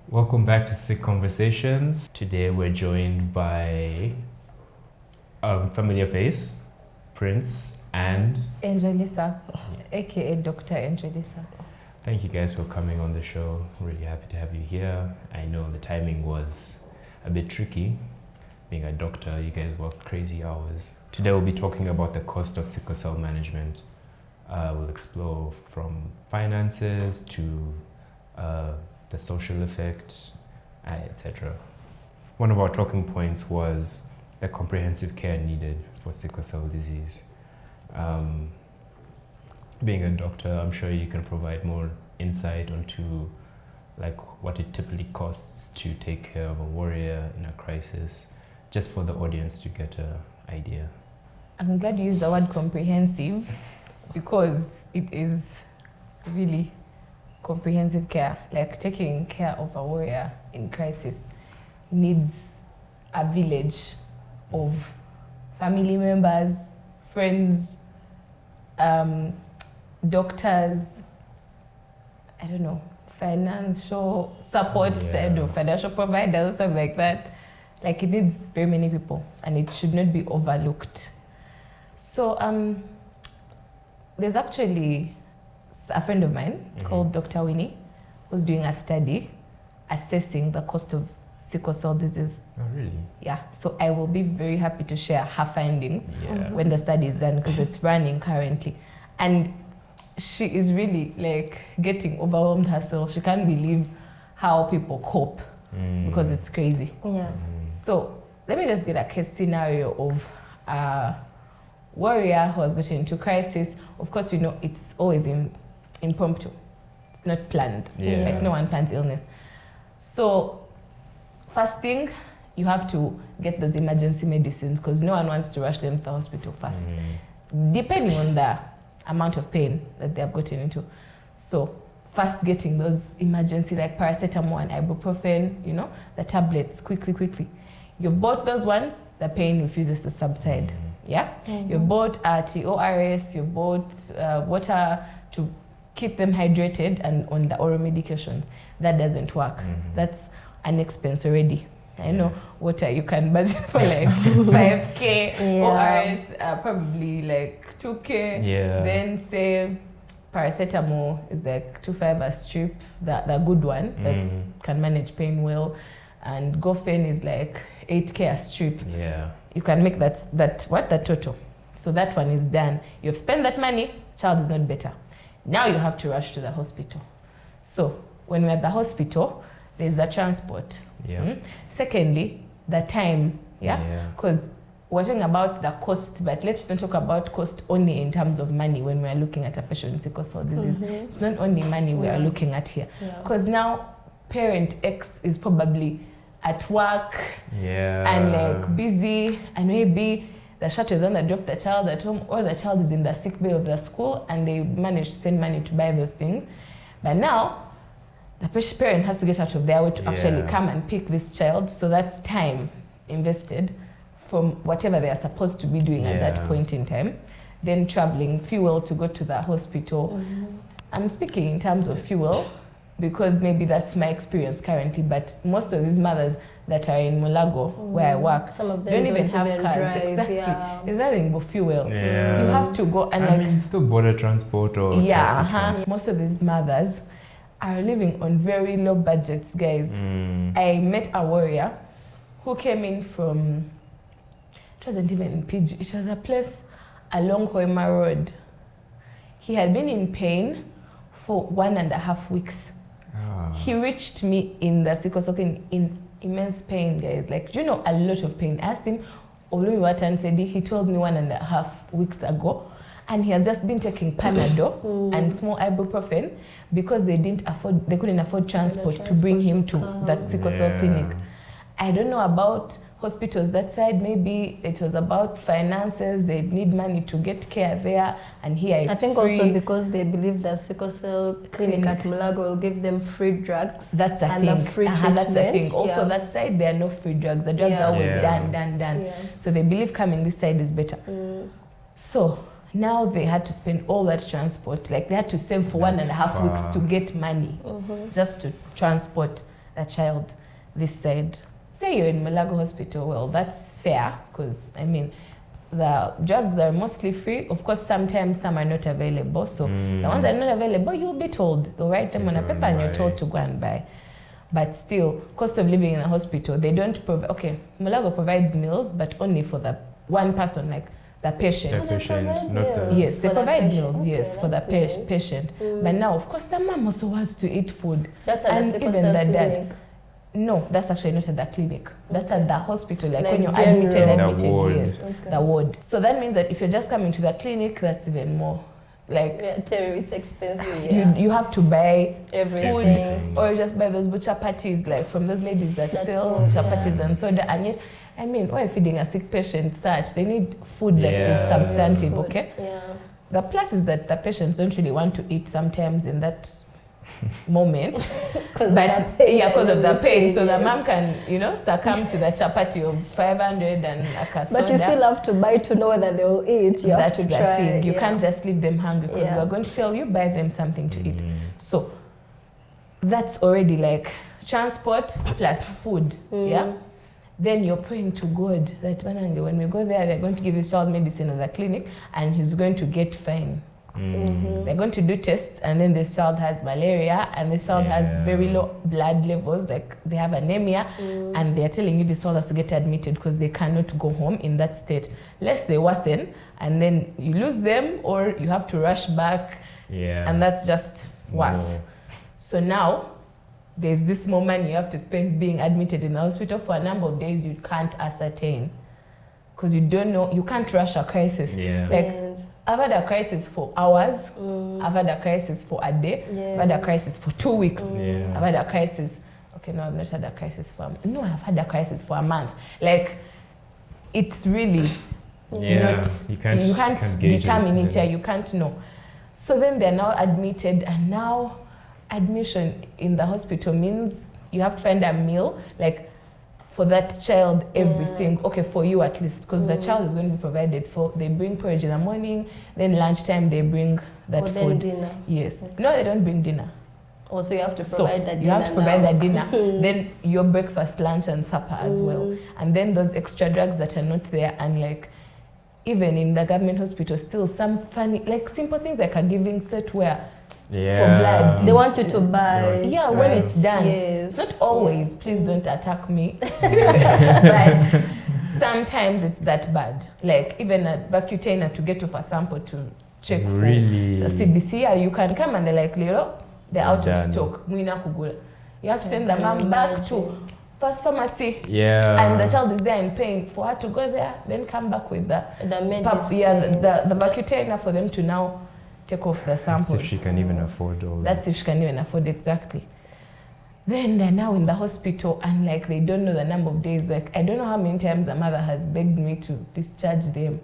Welcome back to Sick Conversations. Today we're joined by a familiar face, Prince and Angelisa, aka Dr. Angelisa. Thank you guys for coming on the show. Really happy to have you here. I know the timing was a bit tricky. Being a doctor, you guys work crazy hours. Today we'll be talking about the cost of sickle cell management. We'll explore from finances to the social effect, etc. One of our talking points was the comprehensive care needed for sickle cell disease. Being a doctor, I'm sure you can provide more insight onto like what it typically costs to take care of a warrior in a crisis, just for the audience to get an idea. I'm glad you used the word comprehensive because it is really comprehensive care. Like taking care of a warrior in crisis needs a village of family members, friends, doctors, I don't know, financial support, financial providers, stuff like that. Like it needs very many people and it should not be overlooked. So there's actually a friend of mine called Dr. Winnie who's doing a study assessing the cost of sickle cell disease. Oh, really? Yeah, so I will be very happy to share her findings when the study is done because it's running currently. And she is really like getting overwhelmed herself. She can't believe how people cope because it's crazy. Yeah. So let me just get a case scenario of a warrior who has gotten into crisis. Of course, you know, it's always impromptu. It's not planned. Yeah. Like no one plans illness. So first thing, you have to get those emergency medicines because no one wants to rush them to the hospital first, depending on the amount of pain that they have gotten into. So first getting those emergency like paracetamol and ibuprofen, you know, the tablets quickly. You've bought those ones, the pain refuses to subside. Yeah? You've bought TORS, you've bought water to keep them hydrated and on the oral medication. That doesn't work. That's an expense already. I know water you can budget for like 5K, ORS probably like 2K. Yeah. Then say paracetamol is like 2.5 a strip, the good one that can manage pain well, and Gofen is like 8K a strip. Yeah. You can make that total. So that one is done. You've spent that money, child is not better. Now you have to rush to the hospital. So when we're at the hospital, there's the transport. Yeah. Secondly, the time. Because we're talking about the cost, but let's not talk about cost only in terms of money when we're looking at a patient with sickle cell disease. It's not only money we are looking at here. Because now parent X is probably at work and like busy, and maybe the shuttle is on to drop the child at home, or the child is in the sick bay of the school and they manage to send money to buy those things. But now the parent has to get out of their way to actually come and pick this child. So that's time invested from whatever they are supposed to be doing at that point in time. Then traveling, fuel to go to the hospital. I'm speaking in terms of fuel because maybe that's my experience currently, but most of these mothers that are in Mulago, where I work, some of them don't even have cars. drive, Exactly. There's nothing but fuel. Yeah. You have to go and I mean, still border transport or taxi transport. Most of these mothers are living on very low budgets, guys. I met a warrior who came in from, it wasn't even in PG, it was a place along Hoima Road. He had been in pain for 1.5 weeks. He reached me in the sickle cell clinic in immense pain, guys. Like, do you know, a lot of pain. I asked him, he told me 1.5 weeks ago, and he has just been taking Panadol and small ibuprofen because they couldn't afford transport to bring him to that sickle cell clinic. I don't know about hospitals that side. Maybe it was about finances. They need money to get care there, and here it's I think free. also because they believe the sickle cell clinic at Mulago will give them free drugs. That's the and thing. the free treatment. That's the thing. Also, that side there are no free drugs. The drugs are always done. Yeah. So they believe coming this side is better. So now they had to spend all that transport. Like they had to save for 1.5 weeks to get money just to transport the child this side. Say you're in Mulago Hospital, well, that's fair, because, I mean, the drugs are mostly free. Of course, sometimes some are not available. So the ones that are not available, you'll be told. They'll write them on a paper and you're told to go and buy. But still, cost of living in a hospital, they don't provide, okay, Mulago provides meals, but only for the one person, like the patient. The patient, not the... Yes, they provide meals, okay, yes, for the patient. But now, of course, the mom also has to eat food. That's at the sickle cell clinic. No, that's actually not at the clinic. That's at the hospital, like when you're general. admitted, Yes, the ward. So that means that if you're just coming to the clinic, that's even more. Like, Terry, it's expensive. You have to buy everything, food, or just buy those chapatis, like from those ladies that sell chapatis and soda. And yet, I mean, why feeding a sick patient such? They need food that is substantive, okay? Yeah. The plus is that the patients don't really want to eat sometimes in that moment, because of the pain. So the mom can, succumb to the chapati of 500 and a soda. But you still have to buy to know whether they will eat. You have to try. Thing. You can't just leave them hungry, because we're going to tell you, buy them something to eat. So that's already like transport plus food. Yeah. Then you're praying to God that when we go there, they're going to give his child medicine at the clinic and he's going to get fine. They're going to do tests, and then this child has malaria, and this child has very low blood levels, like they have anemia, and they're telling you this child has to get admitted because they cannot go home in that state, lest they worsen, and then you lose them, or you have to rush back, and that's just worse. So now, there's this moment you have to spend being admitted in the hospital for a number of days you can't ascertain. Because you don't know, you can't rush a crisis. I've had a crisis for hours, I've had a crisis for a day, I've had a crisis for 2 weeks, I've had a crisis, okay, no, I've not had a crisis for no, I've had a crisis for a month. Like, it's really not, you can't determine it here, you can't know. So then they're now admitted, and now admission in the hospital means you have to find a meal, like, for that child every single, okay, for you at least, because the child is going to be provided for. They bring porridge in the morning, then lunchtime they bring that food. Then dinner. Yes. No, they don't bring dinner. Also, you have to provide that dinner. You have to provide that dinner. Then your breakfast, lunch, and supper as well. And then those extra drugs that are not there, and like, even in the government hospital, still some funny, like simple things like a giving set where for blood. They want you to buy. Yeah, when it's done. Yes. Not always, please don't attack me. But sometimes it's that bad. Like even a Vacutainer to get off a sample to check for the CBC, you can come and they're like, they're out of stock. You have to send the mom back to first pharmacy. And the child is there in pain. For her to go there, then come back with the medicine. The Vacutainer for them to now take off the sample. That's if she can even afford all that. That's if she can even afford, exactly. Then they're now in the hospital, and like they don't know the number of days. Like, I don't know how many times the mother has begged me to discharge them.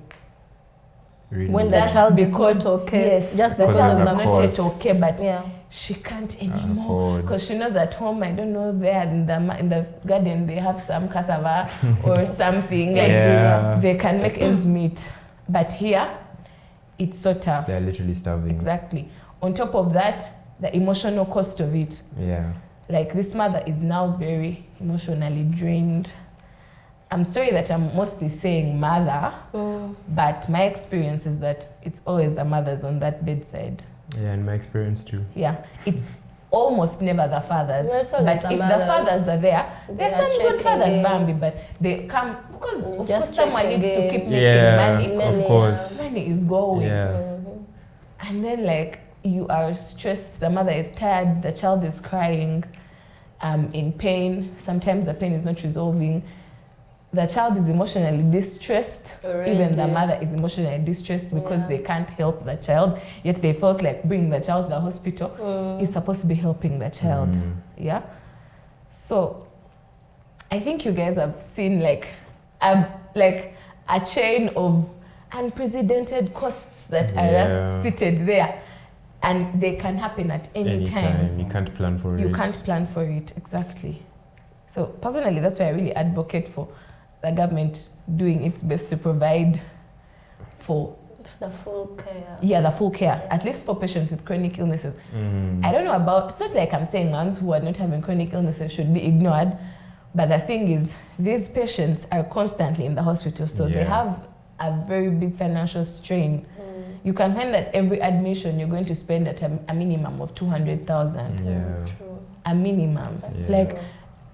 Really? When the child is not okay. Yes, just because of the the not yet okay, but she can't anymore. Because she knows at home, I don't know, there in the garden they have some cassava or something. Like they can make ends meet. But here, it's so tough. They're literally starving. Exactly. On top of that, the emotional cost of it. Like, this mother is now very emotionally drained. I'm sorry that I'm mostly saying mother, but my experience is that it's always the mothers on that bedside. Yeah, in my experience too. Yeah, it's almost never the fathers. But if the fathers are there, there's some good fathers, Bambi, but they come because of course someone needs to keep making money. Of course. Money is going. And then like you are stressed, the mother is tired, the child is crying, in pain. Sometimes the pain is not resolving. The child is emotionally distressed. Even the mother is emotionally distressed because they can't help the child. Yet they felt like bringing the child to the hospital is supposed to be helping the child. So I think you guys have seen like a chain of unprecedented costs that are just seated there. And they can happen at any time. You can't plan for it. You can't plan for it, exactly. So personally, that's why I really advocate for the government doing its best to provide for The full care. Yeah, the full care, at least for patients with chronic illnesses. I don't know about, it's not like I'm saying ones who are not having chronic illnesses should be ignored, but the thing is, these patients are constantly in the hospital, so they have a very big financial strain. You can find that every admission you're going to spend at a minimum of 200,000. Yeah. True. A minimum. That's Like, true.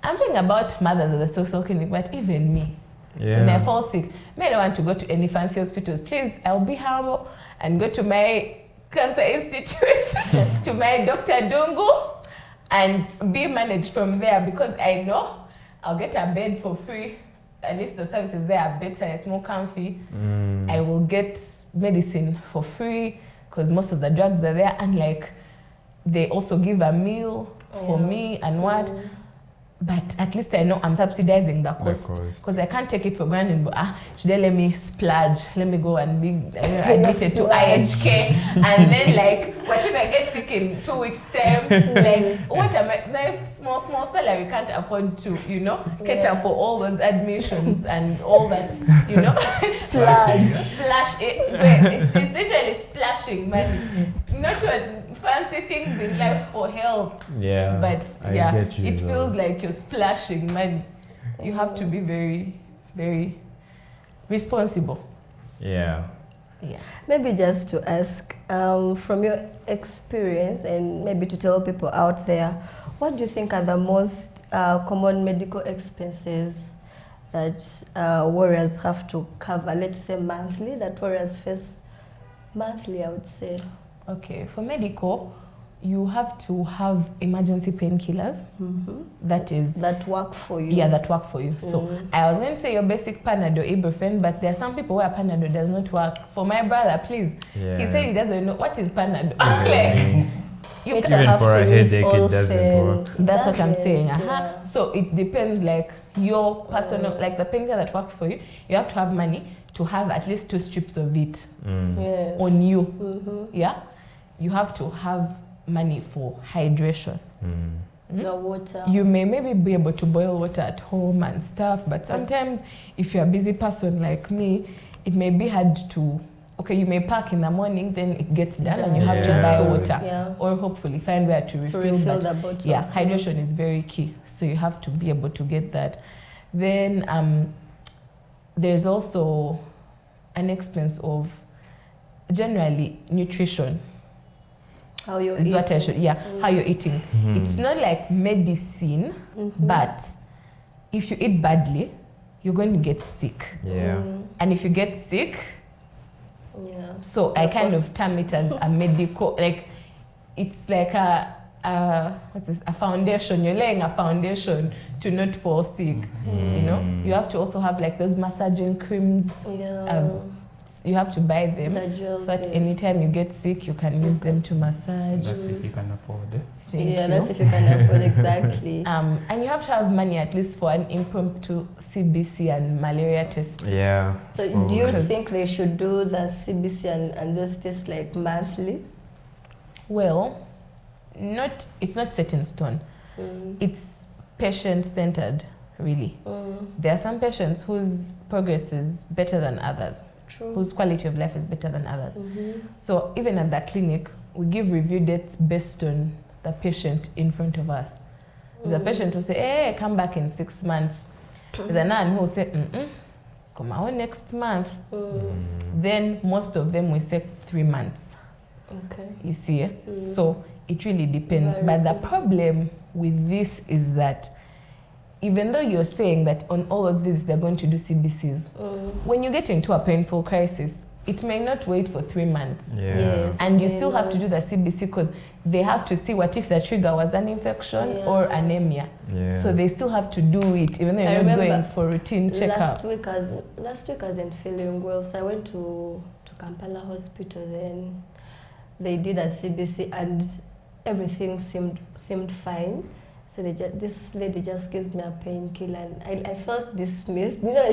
I'm talking about mothers at the social clinic, but even me, when I fall sick, I don't want to go to any fancy hospitals. Please, I'll be humble and go to my cancer institute, to my Dr. Dungu, and be managed from there, because I know I'll get a bed for free. At least the services there are better, it's more comfy. I will get medicine for free because most of the drugs are there, and like they also give a meal for me and what. But at least I know I'm subsidizing the cost, because I can't take it for granted. But should they let me splurge? Let me go and be admitted to IHK, and then like what if I get sick in 2 weeks' time? Like what am I? My small salary can't afford to, cater for all those admissions and all that, splash it. It's literally splashing money, not to fancy things in life for health. But it feels like you're splashing money. You have to be very, very responsible. Maybe just to ask, from your experience, and maybe to tell people out there, what do you think are the most common medical expenses that warriors have to cover, let's say monthly, that warriors face monthly, I would say? Okay, for medical, you have to have emergency painkillers. That work for you. Yeah, that work for you. So I was going to say your basic Panadol, Ibuprofen, but there are some people where Panadol does not work. For my brother, please, he said he doesn't know what is Panadol. You even for a headache, it doesn't work. That's what I'm saying. So it depends, like your personal, like the painkiller that works for you. You have to have money to have at least 2 strips of it on you. You have to have money for hydration. The water. You may maybe be able to boil water at home and stuff, but sometimes if you're a busy person like me, it may be hard to, you may pack in the morning, then it gets done and you have to buy water or hopefully find where to refill the bottle. Hydration is very key. So you have to be able to get that. Then there's also an expense of generally nutrition. How you're eating. How you're eating. It's not like medicine, but if you eat badly, you're going to get sick. And if you get sick, so I kind of term it as a medical, like it's like a foundation. You're laying a foundation to not fall sick. You have to also have like those massaging creams. You have to buy them so that anytime you get sick, you can use them to massage. That's if you can afford it. That's if you can afford, exactly. And you have to have money at least for an impromptu CBC and malaria test. So do you think they should do the CBC and those tests like monthly? Well, it's not set in stone. It's patient-centered, really. There are some patients whose progress is better than others. Whose quality of life is better than others. So even at the clinic, we give review dates based on the patient in front of us. The patient will say, hey, come back in 6 months. There's another who will say, come out next month. Then most of them will say 3 months. You see? So it really depends. But the problem with this is that even though you're saying that on all those visits they're going to do CBCs, when you get into a painful crisis, it may not wait for 3 months. And you still have to do the CBC because they have to see what if the trigger was an infection or anemia. So they still have to do it, even though you're not going for routine checkup. Last week I wasn't feeling well, so I went to Kampala Hospital. Then they did a CBC and everything seemed fine. So this lady just gives me a painkiller, and I felt dismissed. I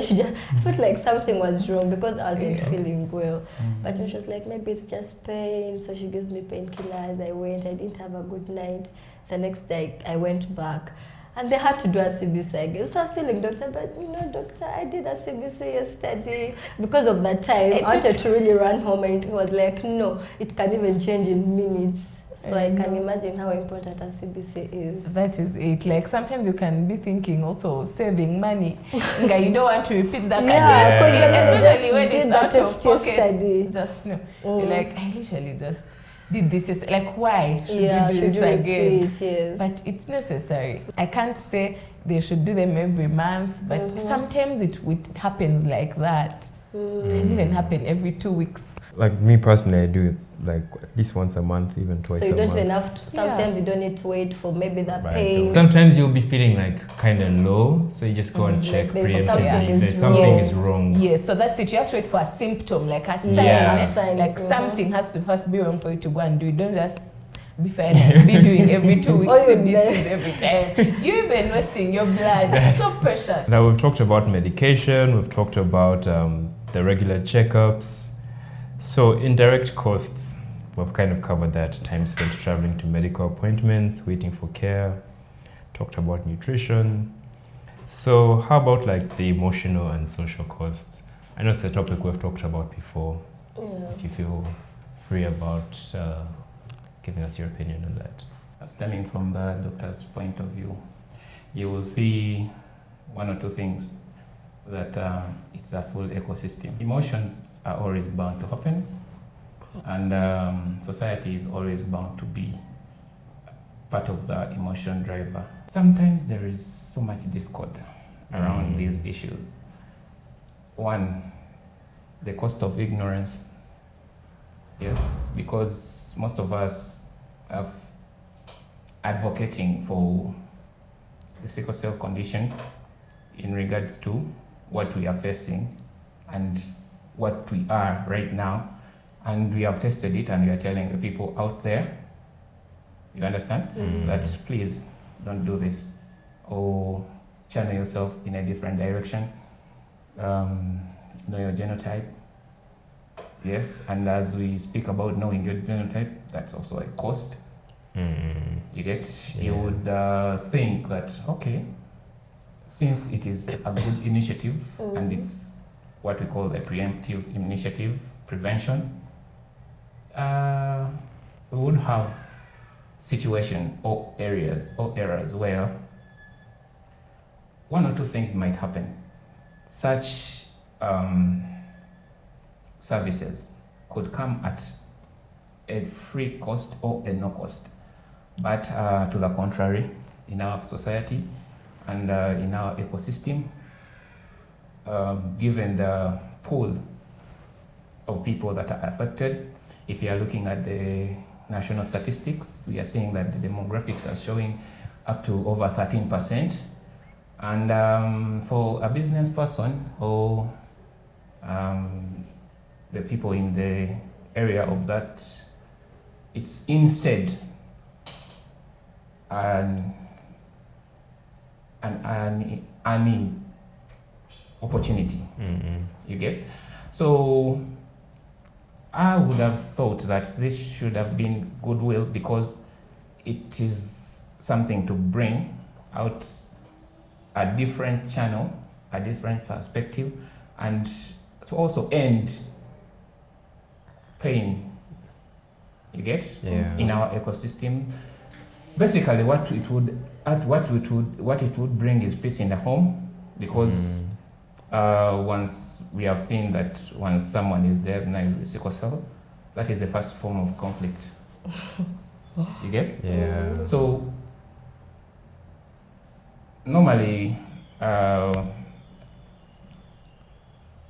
felt like something was wrong because I wasn't feeling well. But she was like, maybe it's just pain. So she gives me painkillers. I didn't have a good night. The next day I went back, And they had to do a CBC, I guess. So I was telling doctor, but doctor, I did a CBC yesterday. Because of that time, I wanted to really run home, and he was like, no, it can even change in minutes. So I can imagine how important a CBC is. That is it. Like sometimes you can be thinking also saving money. You don't want to repeat that. Especially when it's out of pocket. Study. Just no. You're like, I literally just did this. Like, why should you do this again? Repeat, yes. But it's necessary. I can't say they should do them every month, but sometimes it happens like that. It can even happen every 2 weeks. Like me personally, I do it like at least once a month, even twice a month. So you don't have to, sometimes you don't need to wait for maybe that pain. Sometimes you'll be feeling like kind of low, so you just go and check preemptively. Something is wrong. Yes, so that's it. You have to wait for a symptom, like a sign. Like something has to first be wrong for you to go and do it. Don't just be fine and be doing every 2 weeks every time. You're even wasting your blood. It's so precious. Now we've talked about medication, we've talked about the regular checkups. So indirect costs, we've kind of covered that. Time spent traveling to medical appointments, waiting for care, talked about nutrition. So how about like the emotional and social costs? I know it's a topic we've talked about before. If you feel free about giving us your opinion on that. Stemming from the doctor's point of view, you will see one or two things that it's a full ecosystem. Emotions are always bound to happen, and society is always bound to be part of the emotion driver. Sometimes there is so much discord around these issues. One, the cost of ignorance. Yes, because most of us are advocating for the sickle cell condition in regards to what we are facing and what we are right now, and we have tested it, and we are telling the people out there, you understand, that please don't do this, or channel yourself in a different direction, know your genotype. Yes, and as we speak about knowing your genotype, that's also a cost. You get, you would think that, okay, since it is a good initiative and it's what we call a preemptive initiative, prevention, we would have situation or areas or errors where one or two things might happen. Such services could come at a free cost or a no cost, but to the contrary, in our society and in our ecosystem, given the pool of people that are affected, if you are looking at the national statistics, we are seeing that the demographics are showing up to over 13%. And for a business person or the people in the area of that, it's instead an earning opportunity. You get? So I would have thought that this should have been goodwill, because it is something to bring out a different channel, a different perspective, and to also end pain, you get, in our ecosystem. Basically, what it would bring is peace in the home, because once we have seen that once someone is diagnosed with sickle cell, that is the first form of conflict. You get? So normally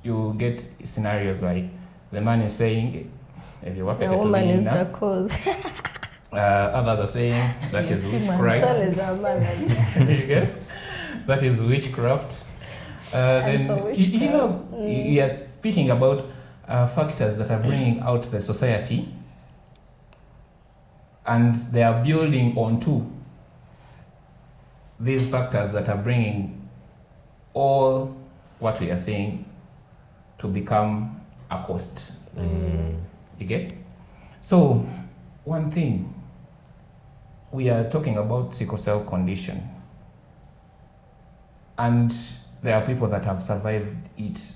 you get scenarios like the man is saying, the woman is the cause. Others are saying that is witchcraft. You get? That is witchcraft. Then you are speaking about factors that are bringing out the society, and they are building onto these factors that are bringing all what we are saying to become a cost. You get? So one thing, we are talking about sickle cell condition. And there are people that have survived it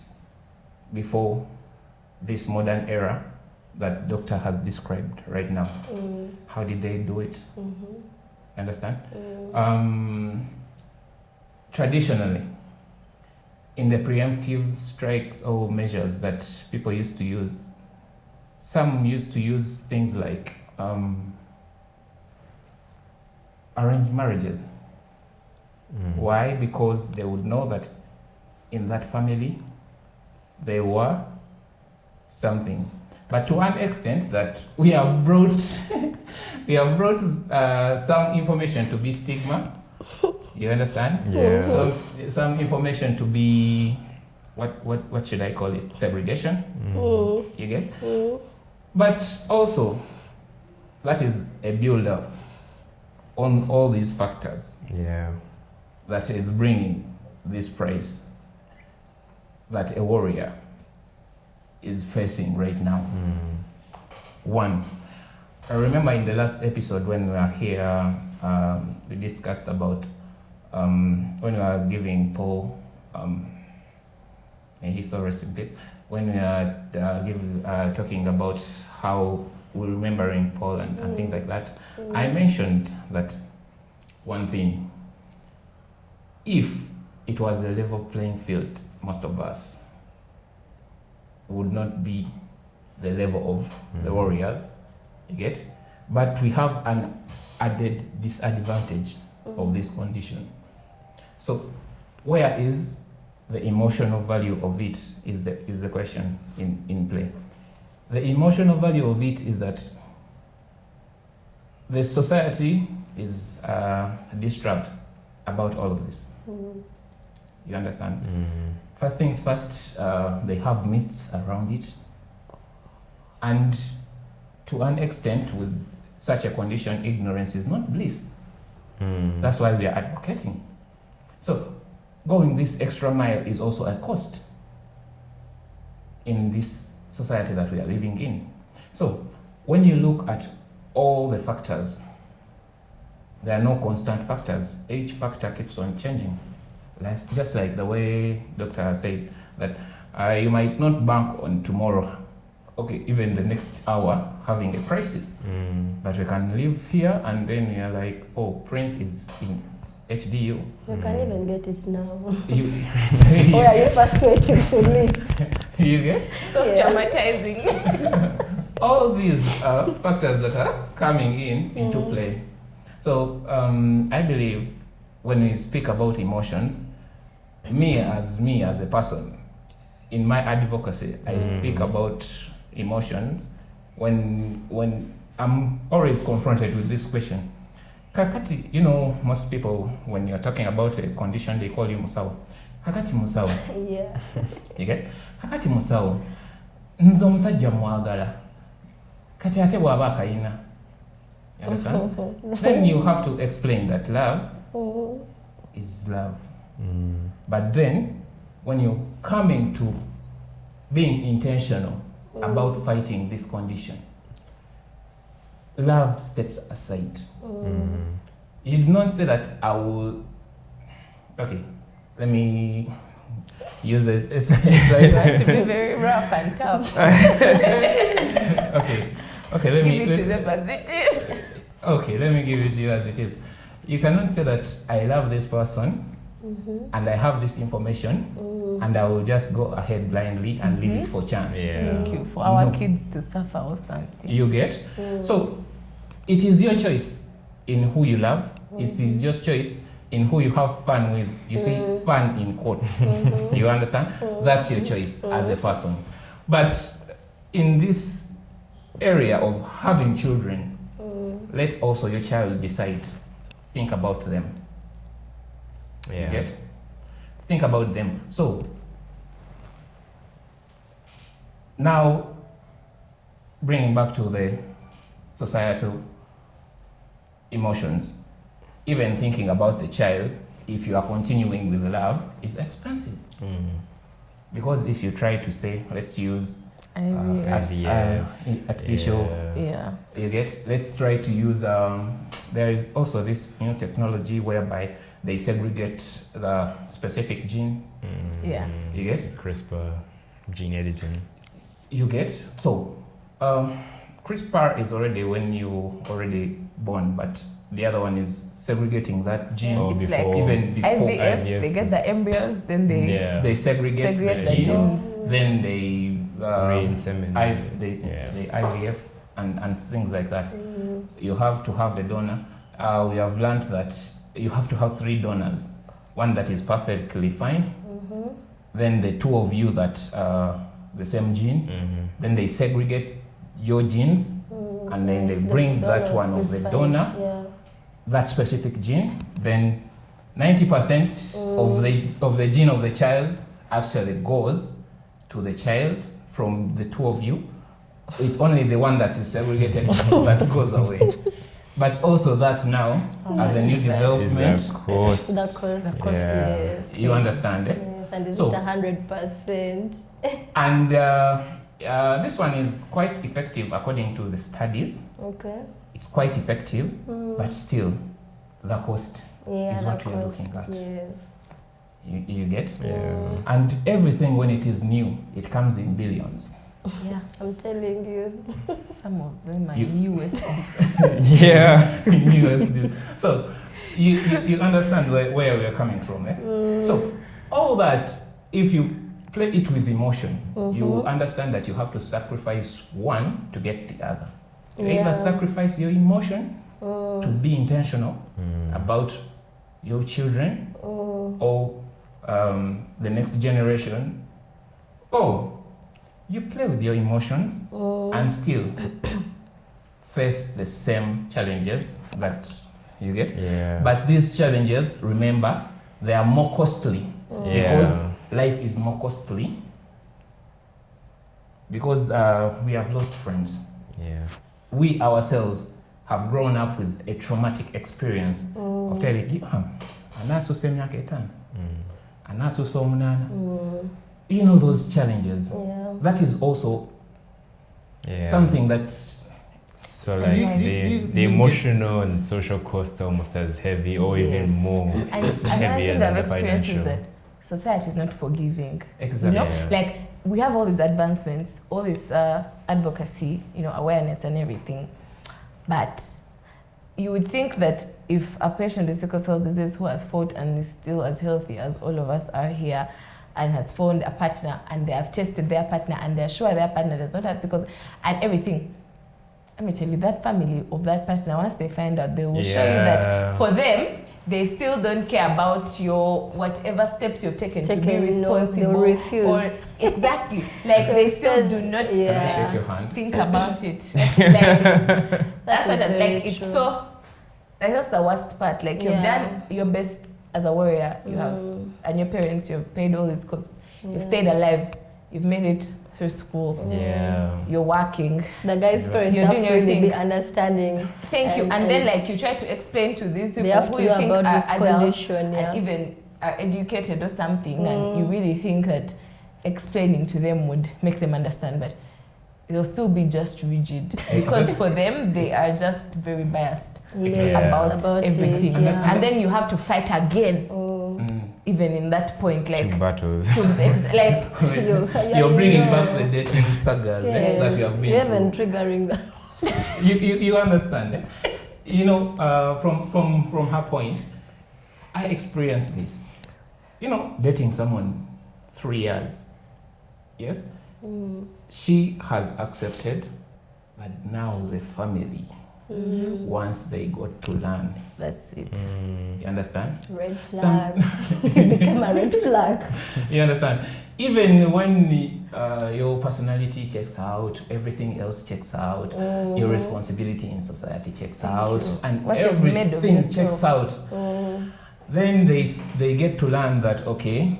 before this modern era that doctor has described right now. How did they do it? Understand? Traditionally, in the preemptive strikes or measures that people used to use, some used to use things like arranged marriages. Why? Because they would know that in that family there were something. But to an extent that we have brought some information to be stigma. You understand? Yeah. Some information to be what should I call it? Segregation. You get? But also that is a build up on all these factors. Yeah. That is bringing this price that a warrior is facing right now. One, I remember in the last episode when we were here, we discussed about when we were giving Paul, and he saw rest in peace, when we are talking about how we're remembering Paul and things like that. I mentioned that one thing, if it was a level playing field, most of us would not be the level of the warriors, you get? But we have an added disadvantage of this condition. So where is the emotional value of it is the question in play. The emotional value of it is that the society is distraught about all of this. You understand? First things first, they have myths around it. And to an extent, with such a condition, ignorance is not bliss. That's why we are advocating. So going this extra mile is also a cost in this society that we are living in. So when you look at all the factors, there are no constant factors. Each factor keeps on changing. Just like the way Dr. said that you might not bank on tomorrow, okay, even the next hour having a crisis. But we can live here and then you're like, oh, Prince is in HDU. You can even get it now. Where are you first waiting to leave? You get? Traumatizing. All these factors that are coming into play. So I believe when we speak about emotions, me as a person, in my advocacy, I speak about emotions when I'm always confronted with this question. Kakati, you know, most people, when you're talking about a condition, they call you Musao. Kakati Musao. Yeah. You get? Kakati Musao. Nzo musajja mwagala. Kati ate bw'aba akayina. You understand? Then you have to explain that love is love. But then, when you're coming to being intentional about fighting this condition, love steps aside. You do not say that I will. Okay, let me use it. It's going to be very rough and tough. Okay, let me give it to them as it is. Okay, let me give it to you as it is. You cannot say that I love this person and I have this information and I will just go ahead blindly and leave it for chance. Thank you. For our kids to suffer or something. You get? So it is your choice in who you love. It is your choice in who you have fun with. You see, fun in quotes. You understand? That's your choice as a person. But in this area of having children, let also your child decide. Think about them. Yeah. You get? Think about them. So now bringing back to the societal emotions, even thinking about the child, if you are continuing with love, is expensive. Because if you try to say, let's use artificial, yeah, you get, let's try to use, there is also this new technology whereby they segregate the specific gene. Yeah. You get? CRISPR, gene editing. You get? So, CRISPR is already when you already born, but the other one is segregating that gene Oh, It's before. like even before IVF, they get the embryos, then they they segregate segregate the the gene, genes. then they Re-inseminate. they IVF and things like that. Mm. You have to have a donor. We have learned that you have to have 3 donors. One that is perfectly fine, then the 2 of you that the same gene, then they segregate your genes, and then they bring that one of the donor, that specific gene, then 90% of the gene of the child actually goes to the child from the 2 of you. It's only the one that is segregated that goes away. But also that now, as a new development, Is the cost. The cost, Yeah. yes. you understand, eh? Yes, and is So- it 100%? And this one is quite effective according to the studies. Okay. It's quite effective, but still, the cost Yeah, is the what we are cost, looking at. yes. You get? Yeah. And everything, when it is new, it comes in billions. Yeah, I'm telling you. some of them are You- US. Yeah. In USD. So you understand where we are coming from, eh? So all that, if you play it with emotion, you understand that you have to sacrifice one to get the other. You Yeah. either sacrifice your emotion to be intentional about your children or the next generation, or you play with your emotions and still face the same challenges that you get. Yeah. But these challenges, remember, they are more costly because life is more costly, because we have lost friends. Yeah. We ourselves have grown up with a traumatic experience of telling you, anaso semyaka etano, anaso somunana. You know those challenges. Yeah. That is also Yeah. something that So like You- the you get- emotional and social costs are almost as heavy or even more And another heavier thing than I've the experienced is financial. that society is not forgiving. exactly. You know, Yeah. like we have all these advancements, all this advocacy, awareness and everything. But you would think that if a patient with sickle cell disease who has fought and is still as healthy as all of us are here and has found a partner and they have tested their partner and they're sure their partner does not have sickle cell and everything, let me tell you, that family of that partner, once they find out, they will show you that for them, they still don't care about your whatever steps you've taken to be No, responsible. they'll refuse. Or exactly, like they still do not Can I Yeah. shake your hand? think about it. Like, that's what is I'm very like. It's true. so. Like that's the worst part. Like you've Yeah. done your best as a warrior. You have, and your parents. You've paid all these costs. You've stayed alive. You've made it through school. Yeah. You're working. The guy's parents You're have doing to really everything. be understanding. Thank you. And then like you try to explain to these people They have who to you know think about are this adults condition. Yeah. and even are educated or something, and you really think that explaining to them would make them understand, but they'll still be just rigid because for them they are just very biased Yeah. about everything, It, yeah. and then you have to fight again, even in that point, like Two battles. like You're bringing back the dating sagas that you have been even through. triggering that. You understand, eh? From her point, I experienced this. Dating someone 3 years. Yes? She has accepted, but now the family, once they got to learn, that's it. you understand? Red flag. It became a red flag. You understand? Even when your personality checks out, everything else checks out, your responsibility in society checks out, and What you've made of everything checks yourself. out. Then they get to learn that, okay,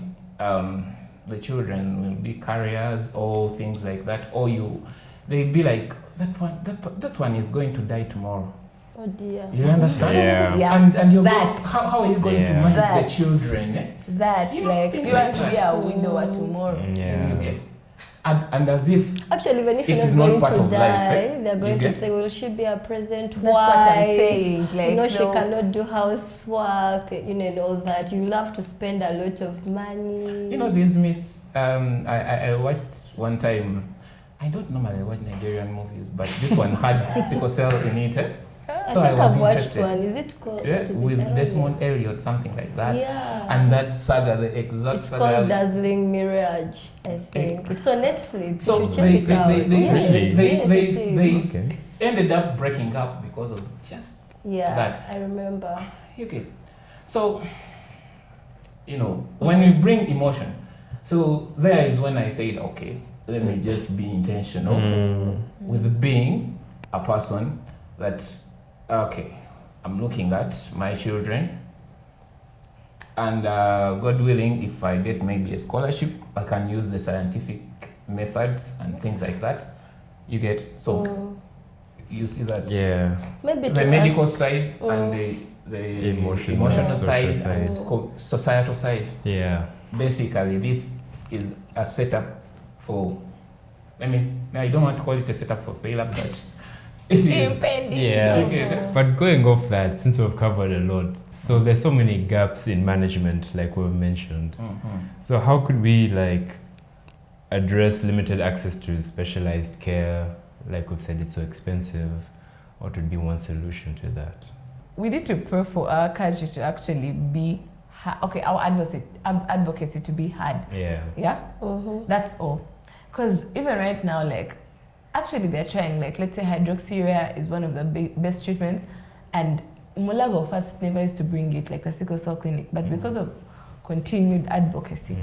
the children will be carriers or things like that, or they be like, that one is going to die tomorrow. Oh dear. You understand? Yeah. Yeah. And you're That. how are you going to Yeah. manage That. the children? Eh? That You know, like things you like want to that. be a widower tomorrow. You Yeah. get. And as if Actually, even if it you're is not not going part to of die, life, eh? they're going You to get? say, "Will she be a present That's what I'm wife? saying. Like, You know, she no. cannot do housework, you know, and all that. You'll have to spend a lot of money." You know, these myths, I watched one time, I don't normally watch Nigerian movies, but this one had sickle cell in it. Eh? I So think was I've watched interested. one. Is it called? Yeah, what is with it? I don't Desmond know. Elliot, something like that. Yeah. And that saga, the exact It's saga. called Dazzling Mirage, I think. It's on Netflix. So you should check it out. They ended up breaking up because of just that. I remember. Okay. So, you know, when we bring emotion, so there is when I said, okay, let me just be intentional with being a person that, okay, I'm looking at my children, and God willing, if I get maybe a scholarship, I can use the scientific methods and things like that. You get, so you see that Maybe the medical side and the emotional side and societal side. Yeah. Basically, this is a setup for, I don't want to call it a setup for failure, but it is. Yeah. But going off that, since we've covered a lot, so there's so many gaps in management, like we've mentioned. So how could we like address limited access to specialized care? Like we've said, it's so expensive. What would be one solution to that? We need to pray for our country to actually be our advocacy to be heard. Yeah. That's all. Because even right now, like, actually they're trying, like, let's say hydroxyurea is one of the best treatments, and Mulago first never used to bring it, like the sickle cell clinic, but because of continued advocacy,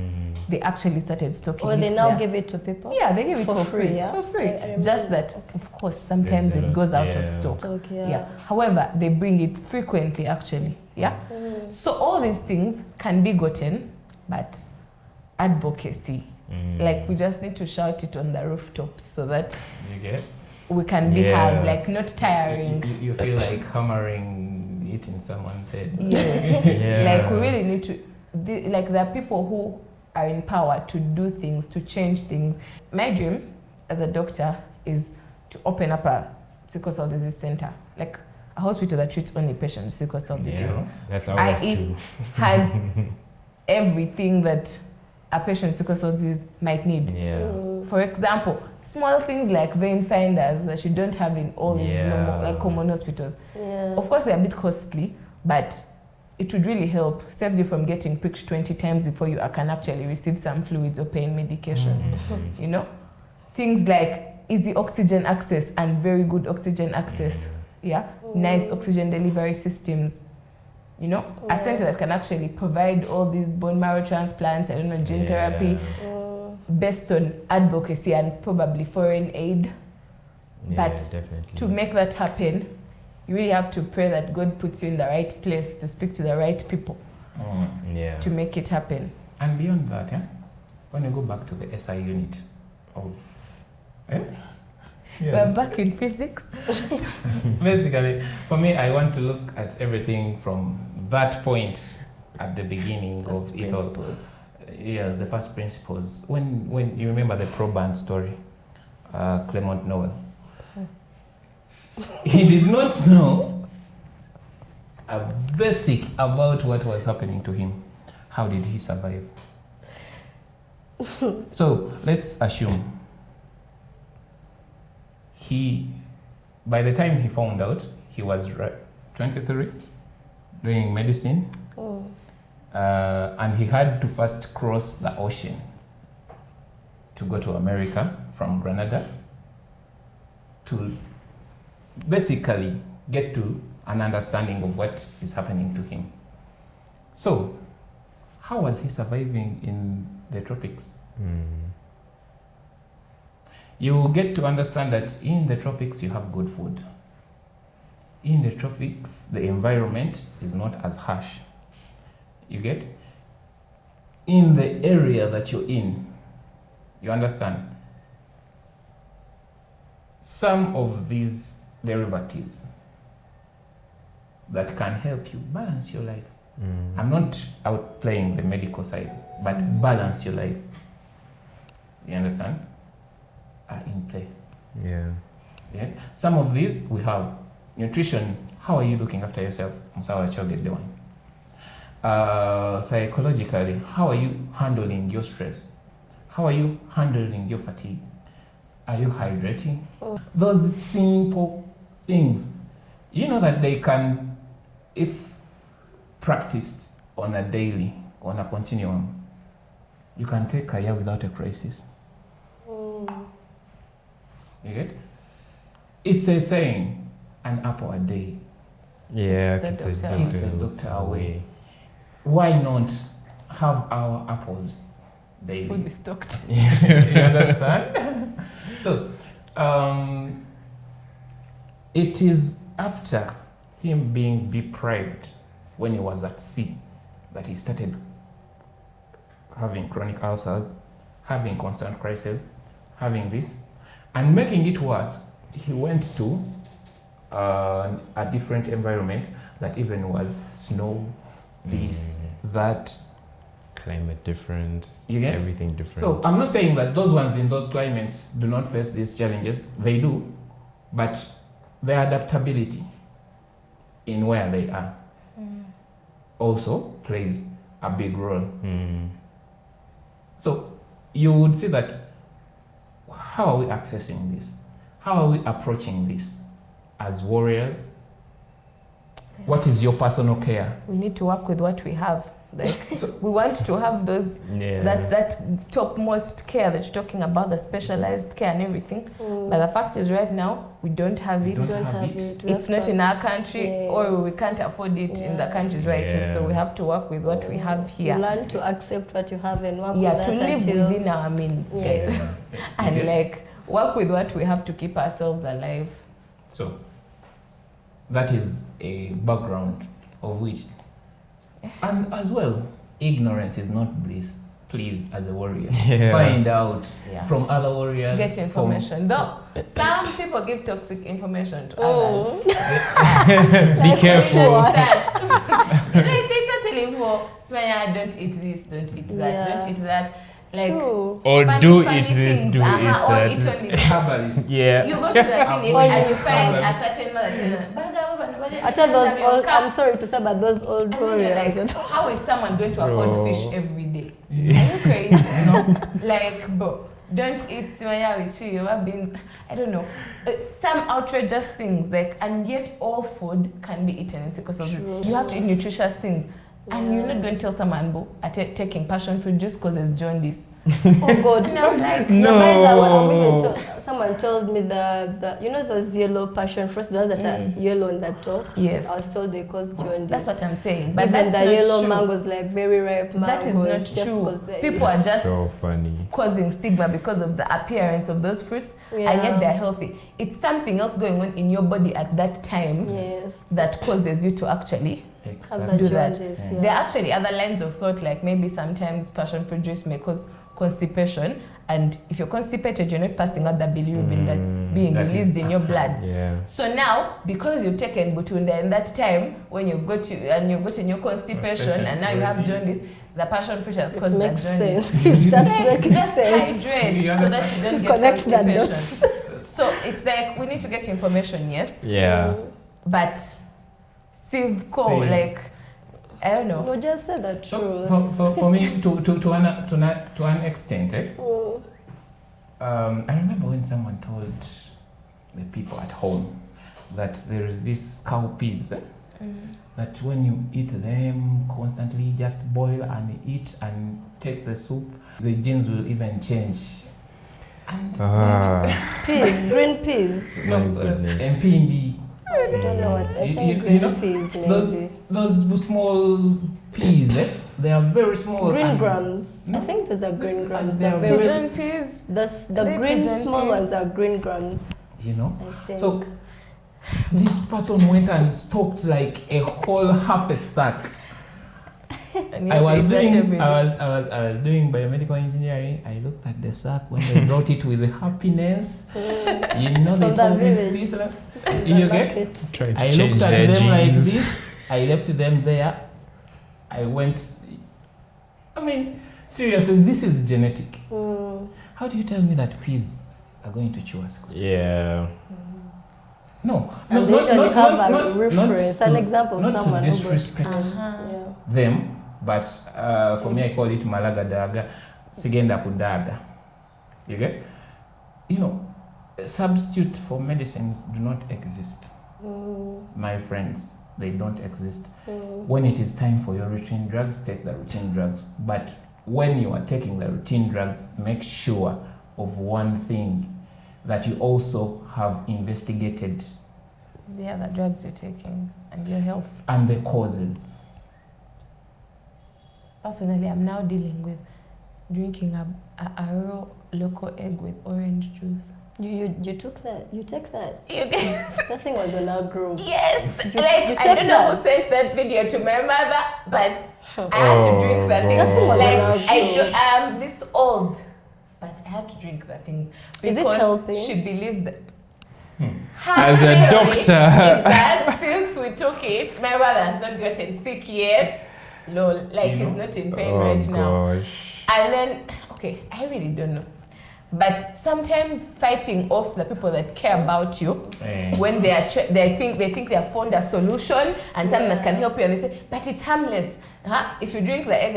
they actually started stocking it. Or they now give it to people? Yeah, they give it for free. Yeah? For free. Just that, of course, sometimes There's it goes out of stock. However, they bring it frequently, actually. So all these things can be gotten, but advocacy, like we just need to shout it on the rooftops so that we can be heard, like not tiring. You feel like hammering it in someone's head. Yes. Like we really need to, like there are people who are in power to do things, to change things. My dream as a doctor is to open up a sickle cell disease center, like a hospital that treats only patients with sickle cell disease. That's ours too. Has everything that a patient with sickle cell disease might need. For example, small things like vein finders that you don't have in all these normal, like common hospitals. Of course, they're a bit costly, but it would really help. Saves you from getting pricked 20 times before you can actually receive some fluids or pain medication. You know, things like easy oxygen access and very good oxygen access. Nice oxygen delivery systems. You know, a center that can actually provide all these bone marrow transplants, gene therapy, based on advocacy and probably foreign aid. But to make that happen, you really have to pray that God puts you in the right place to speak to the right people to make it happen. And beyond that, when you go back to the SI unit of... We're back in physics. Basically, for me, I want to look at everything from that point at the beginning of it all. The first principles. When you remember the proband story, Clement Noel, he did not know a basic about what was happening to him. How did he survive? So let's assume by the time he found out, he was 23, doing medicine, and he had to first cross the ocean to go to America from Grenada to basically get to an understanding of what is happening to him. So, how was he surviving in the tropics? You will get to understand that in the tropics you have good food. In the tropics, the environment is not as harsh. You get? In the area that you're in, you understand? Some of these derivatives that can help you balance your life. I'm not outplaying the medical side, but balance your life. You understand? are in play. Yeah. Yeah. Some of these we have nutrition. How are you looking after yourself? Psychologically, how are you handling your stress? How are you handling your fatigue? Are you hydrating? Those simple things, you know that they can, if practiced on a daily, on a continuum, you can take a year without a crisis. You get? It's a saying, an apple a day Yeah, Keeps keeps the the doctor keeps the doctor away. Why not have our apples daily? Fully stocked. You understand? So, it is after him being deprived when he was at sea that he started having chronic ulcers, having constant crises, having this, and making it worse. He went to a different environment that even was snow, this, that. Climate different, You get? everything different. So I'm not saying that those ones in those climates do not face these challenges. They do, but their adaptability in where they are also plays a big role. So you would see that, how are we accessing this? How are we approaching this as warriors? What is your personal care? We need to work with what we have. Like, we want to have those that topmost care that you're talking about, the specialized care and everything. But the fact is, right now we don't have it. It's not in our country, or we can't afford it in the countries where it is. So we have to work with what we have here. Learn to accept what you have and work with to that live until within our means, guys. And like work with what we have to keep ourselves alive. So that is a background of which, and as well, ignorance is not bliss. Please, as a warrior, find out from other warriors. Get information. Though some people give toxic information to others. Be careful. Like they start telling people, Smaya, don't eat this, don't eat that, don't eat that. Like, or do eat this, do eat that. Or eat only. Herbalists. You go to the clinic and you find a certain mother those old, I'm sorry to say, but those old warriors. Like, how is someone going to afford fish every day? Are you crazy? Like, bro, don't eat simaya with chia, beans. I don't know. Some outrageous things, like, and yet all food can be eaten because of you have to eat nutritious things. And you're not going to tell someone, bro, taking passion fruit just because it's jaundice. Oh God! And I'm like, no. Someone told me the you know those yellow passion fruits, those that are yellow on the top. Yes. I was told they cause jaundice. That's what I'm saying. But even that's the yellow true. mangoes, like very ripe mangoes. That is not just true. People are just so funny causing stigma because of the appearance of those fruits, and yet they're healthy. It's something else going on in your body at that time that causes you to actually do that. There are actually other lines of thought, like maybe sometimes passion fruit juice may cause constipation, and if you're constipated, you're not passing out the bilirubin that's being released in your blood. So now, because you've taken butunda in that time when you've got in your constipation, and now you have jaundice, the passion fruit has caused that jaundice. Just hydrate so that you don't get constipation. So it's like we need to get information, yes. But like, I don't know. No, just say the truth. So for me, to an extent, I remember when someone told the people at home that there is this cowpeas that when you eat them constantly, just boil and eat and take the soup, the genes will even change. And peas, green peas. No, MPD. I don't know what. I think green peas, maybe. Those small peas, they are very small. Green grams. I think those are green grams. They're very pigeon peas. The green small ones are green grams. You know. I think. So this person went and stocked like a whole half a sack. I was doing biomedical engineering. I looked at the sack when they brought it with happiness. You know, they told me this. You get? I looked at them like this. I left them there. I went. I mean, seriously, this is genetic. How do you tell me that peas are going to chew us. Yeah. No, And they usually have a reference, an example of someone who who got disrespect them, but for me I call it malaga daga, sigenda kudaga. You get? You know, substitute for medicines do not exist. My friends, they don't exist. When it is time for your routine drugs, take the routine drugs. But when you are taking the routine drugs, make sure of one thing, that you also have investigated the other drugs you're taking and your health. And the causes. Personally, I'm now dealing with drinking a raw local egg with orange juice. You took that? You take that? You guys. Nothing was on our group. Yes. You I don't know who sent that video to my mother, but I had to drink that thing. Nothing was on our group. I'm this old, but I had to drink that thing. Is it helping? She believes that. As a doctor. Is that since we took it, my brother has not gotten sick yet. Lol, like he's not in pain right now. And then, okay, I really don't know. But sometimes fighting off the people that care about you, when they think they have found a solution and something that can help you, and they say, but it's harmless. If you drink the egg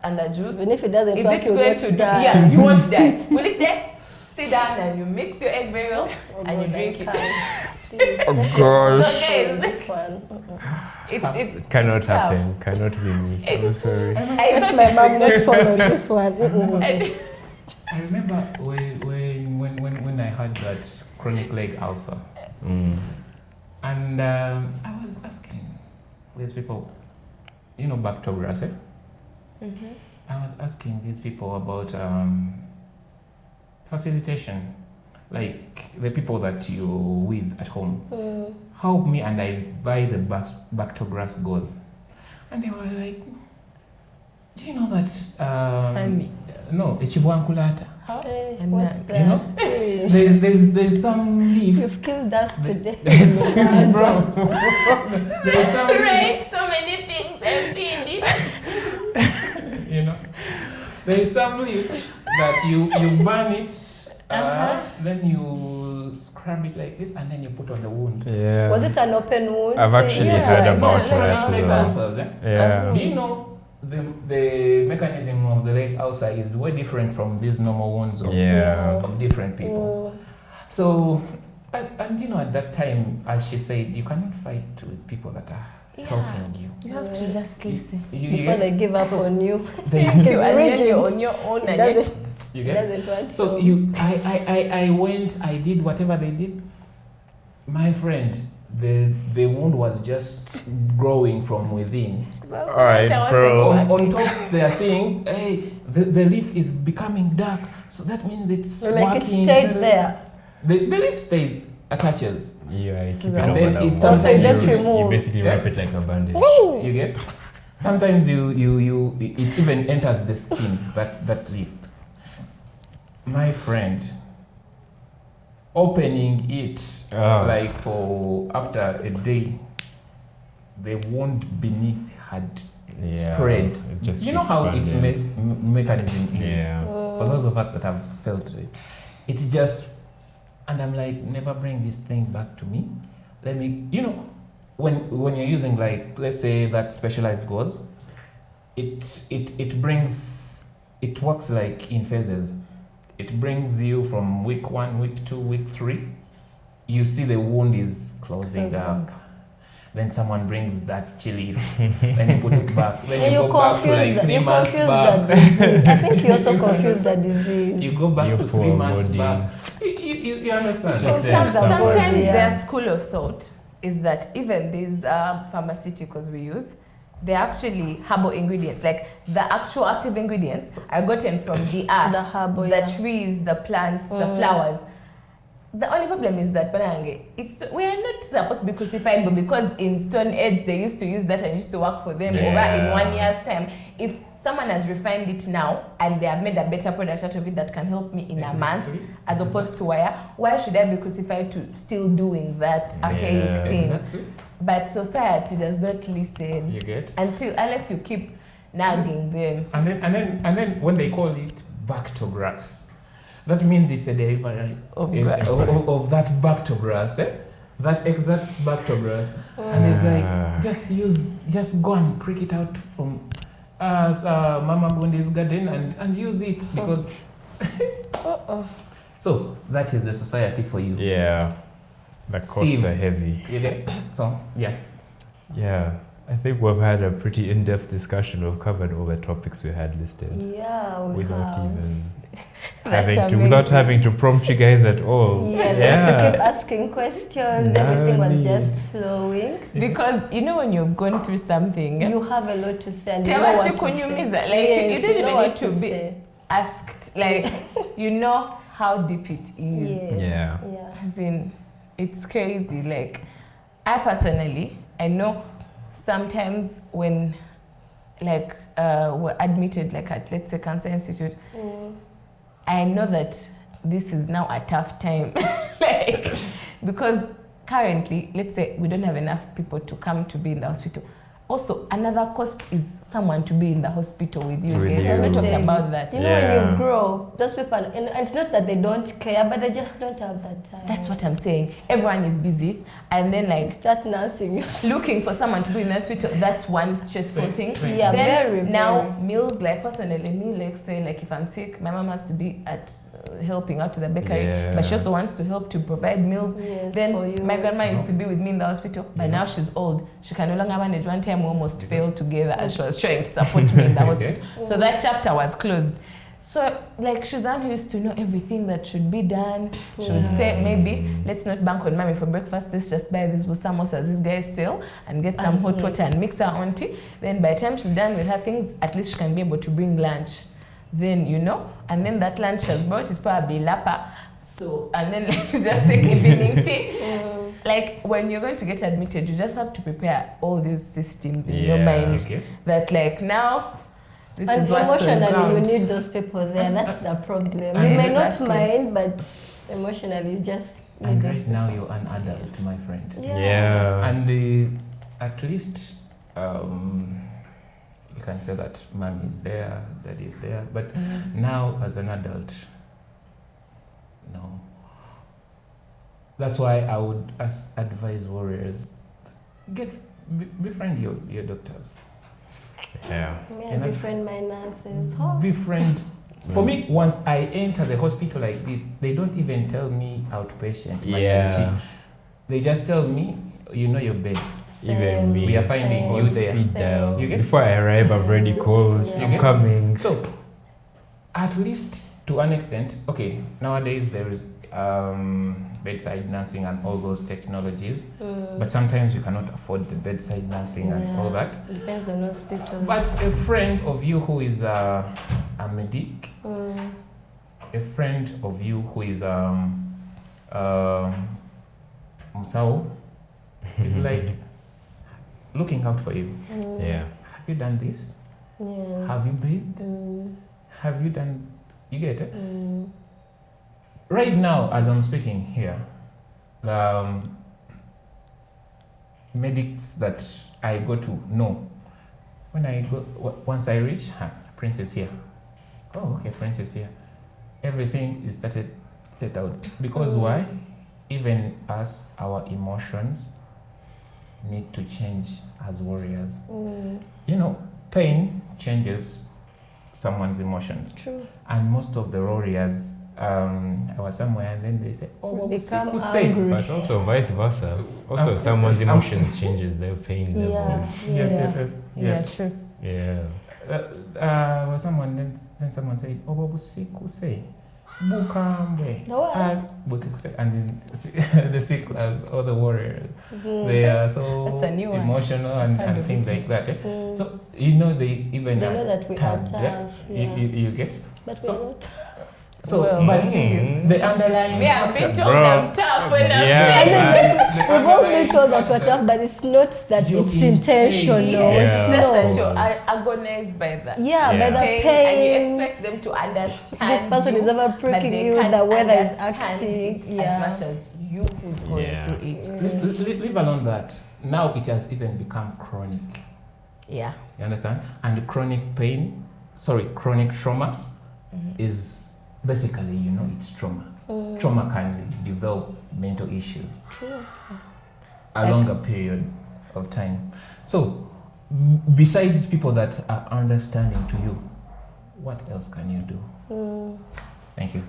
and the juice, even if it doesn't is work, it you're going going to to die. Yeah, you won't die. Will it die? Sit down and you mix your egg very well and you drink it. Oh gosh. Okay, this one. It's cannot it's tough. happen. Cannot be me. I'm sorry. Let my mom not follow this one. I remember when I had that chronic leg ulcer, and I was asking these people, you know, Bactogras, I was asking these people about facilitation, like the people that you're with at home. Help me, and I buy the Bactogras gauze. And they were like, do you know that Honey. no, Echibwankulata. Hey, what's that? You know? There's some leaf. You've killed us today. Bro. There's some Right, so many things have been you know. There's some leaf that you burn it, then you scrub it like this, and then you put on the wound. Yeah. Was it an open wound? I've actually heard about that Leg too. ulcers, Yeah. Do you know the mechanism of the leg ulcer is way different from these normal wounds of different people. So, and you know, at that time, as she said, you cannot fight with people that are helping you. You have to just listen. Before they give up on you. They You and then rigid. you're on your own. It And doesn't, You it get? doesn't want So to. I went, I did whatever they did. My friend, the wound was just growing from within. All right, bro. On top, they are saying, hey, the leaf is becoming dark, so that means it's Like it working. stayed there. The leaf stays, attaches. Yeah, you keep it And over then the it's wall. sometimes just you remove. basically wrap it like a bandage. You get? Sometimes it even enters the skin, that leaf. My friend, opening it like for after a day, the wound beneath had spread. It just You know how its expanded. mechanism is. Yeah. For those of us that have felt it, it's just, and I'm like, never bring this thing back to me. Let me, you know, when you're using, like, let's say that specialized gauze, it brings, it works like in phases. It brings you from week 1, week 2, week 3. You see the wound is closing up. Then someone brings that chili, then you put it back. Then you go back to like 3 months back. The disease. I think you also confused the disease. You go back Your to 3 poor months body. back. You understand? Just Sometimes somewhere. their school of thought is that even these pharmaceuticals we use, they're actually herbal ingredients. Like the actual active ingredients are gotten from the earth, The herbal, the trees, the plants, the flowers. The only problem is that we are not supposed to be crucified, but because in Stone Age they used to use that and it used to work for them over in 1 year's time. If someone has refined it now and they have made a better product out of it that can help me in a month, as opposed to why should I be crucified to still doing that archaic thing? Exactly. But society does not listen. You get? Unless you keep nagging them. And then when they call it Bactogras, that means it's a delivery Of grass. of that back to grass, that exact back to grass. And it's like, just go and prick it out from Mama Gundi's garden and use it, because so that is the society for you. Yeah, the costs are heavy. You get? So yeah, I think we've had a pretty in-depth discussion. We've covered all the topics we had listed. Yeah, we without have. even without having to prompt you guys at all. Yeah, they have to keep asking questions. Everything was just flowing. Because you know when you've gone through something, you have a lot to say. And you know what to say. Like Yes, you don't know even what need to be say. asked. Like you know how deep it is. Yes. Yeah. As in, it's crazy. Like I personally, I know sometimes when like we're admitted like at, let's say, Cancer Institute, I know that this is now a tough time. Like because currently, let's say we don't have enough people to come to be in the hospital. Also, another cost is someone to be in the hospital with you. We're not talking about that. You know, when you grow, those people, and it's not that they don't care, but they just don't have that time. That's what I'm saying. Everyone is busy, and then like start nursing. looking for someone to be in the hospital. That's one stressful thing. Yeah, then very. Now meals, like personally, me, like say, like if I'm sick, my mom has to be at helping out to the bakery, but she also wants to help to provide meals. Yes, then for you. my grandma used to be with me in the hospital, but now she's old. She can no longer manage. One time we almost failed together as she was trying to support me in the hospital. So that chapter was closed. So like she's one who used to know everything that should be done. She would say, maybe let's not bank on mommy for breakfast, let's just buy these samosas these guys sell and get some hot water and mix her on tea. Then by the time she's done with her things, at least she can be able to bring lunch. Then, you know, and then that lunch she has brought is probably lapa. So, and then you just take evening tea. Like when you're going to get admitted, you just have to prepare all these systems in your mind. That like now, this and is what's emotionally, you need those people there. That's the problem. You may not mind, but emotionally, you just need those people. Now you're an adult, my friend. Yeah. And at least you can say that mom is there, dad is there, but now as an adult, no. That's why I would advise warriors, befriend your doctors. Yeah. Befriend my nurses. Befriend. For me, once I enter the hospital like this, they don't even tell me outpatient. Yeah. They just tell me, you know your bed. Even me. We are finding you there. Speed dial. Before I arrive, I'm already called. I'm coming. So, at least to an extent, okay, nowadays there is bedside nursing and all those technologies, but sometimes you cannot afford the bedside nursing and all that. Depends on hospital. But a friend of you who is a medic, a friend of you who is Msao, is like looking out for you. Yeah. Have you done this? Yes. Have you breathed? Have you done? You get it? Right now, as I'm speaking here, medics that I go to know, when I go, once I reach, Prince is here. Oh, okay, Prince is here. Everything is started set out. Because why? Even us, our emotions need to change as warriors. You know, pain changes someone's emotions. True. And most of the warriors, I was somewhere and then they say, oh, become angry. But also vice versa. Also, someone's emotions changes their pain level. Yes. True. Yeah. Someone then someone said, oh, Sickle say, Bukambe. And then the Sicklers or the warriors, they are so emotional and things like that. So you know they know that we are tough. You get, but we're not. So, but the underlying I've been told I'm tough when we've all been told that we're tough, but it's not that it's intentional. It's just that you're agonized by that. By the pain. And you expect them to understand. This person is over pricking you, the weather is acting. As much as you who's going through it. Leave alone that. Now it has even become chronic. Yeah. You understand? And chronic pain, chronic trauma is basically, you know, it's trauma. Trauma can develop mental issues. True. A longer period of time. So, besides people that are understanding to you, what else can you do? Thank you.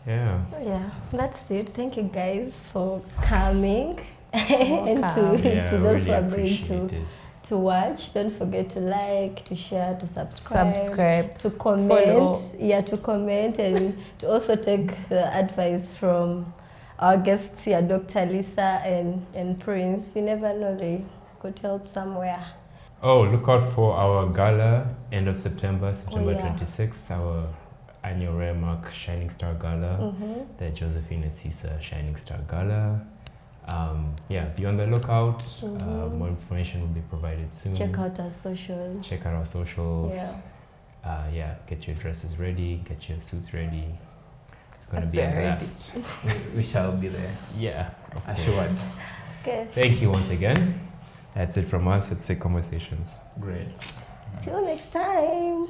Yeah. Yeah, that's it. Thank you guys for coming. And to those who are going to watch, don't forget to like, to share, to subscribe, to comment. Follow. Yeah, to comment and to also take the advice from our guests here, Dr. Lisa and Prince. You never know, they could help somewhere. Oh, look out for our gala, end of September 26th, our annual Rare Mark Shining Star Gala, the Josephine and Cesar Shining Star Gala. Be on the lookout. More information will be provided soon. Check out our socials. Get your dresses ready, get your suits ready. It's going to be a blast. We shall be there. Yeah, assured. Okay. Thank you once again. That's it from us at Sick Conversations. Great. Till next time.